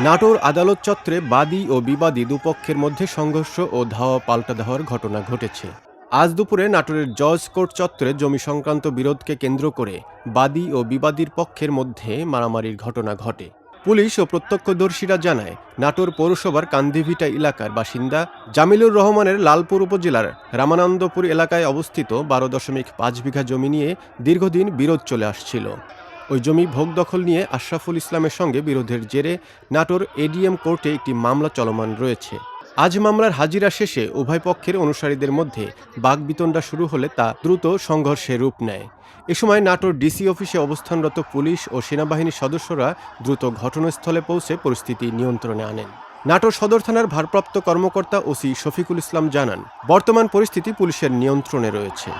নাটোর আদালত চত্বরে বাদী ও বিবাদী দুপক্ষের মধ্যে সংঘর্ষ ও ধাওয়া পাল্টা দেওয়ার ঘটনা ঘটেছে। আজ দুপুরে নাটোরের জজ কোর্ট চত্বরে জমি সংক্রান্ত বিরোধকে কেন্দ্র করে বাদী ও বিবাদীর পক্ষের মধ্যে মারামারির ঘটনা ঘটে। পুলিশ ও প্রত্যক্ষদর্শীরা জানায়, নাটোর পৌরসভার কান্দিভিটা এলাকার বাসিন্দা জামিলুর রহমানের লালপুর উপজেলার রামানন্দপুর এলাকায় অবস্থিত 12.5 বিঘা জমি নিয়ে দীর্ঘদিন বিরোধ চলে আসছিল। ওই জমি ভোগ দখল নিয়ে আশরাফুল ইসলামের সঙ্গে বিরোধের জেরে নাটোর এডিএম কোর্টে একটি মামলা চলমান রয়েছে। আজ মামলার হাজিরা শেষে উভয় পক্ষের অনুসারীদের মধ্যে বাকবিতণ্ডা শুরু হলে তা দ্রুত সংঘর্ষে রূপ নেয়। এ সময় নাটোর ডিসি অফিসে অবস্থানরত পুলিশ ও সেনাবাহিনীর সদস্যরা দ্রুত ঘটনাস্থলে পৌঁছে পরিস্থিতি নিয়ন্ত্রণে আনেন। নাটোর সদর থানার ভারপ্রাপ্ত কর্মকর্তা ওসি শফিকুল ইসলাম জানান, বর্তমান পরিস্থিতি পুলিশের নিয়ন্ত্রণে রয়েছে।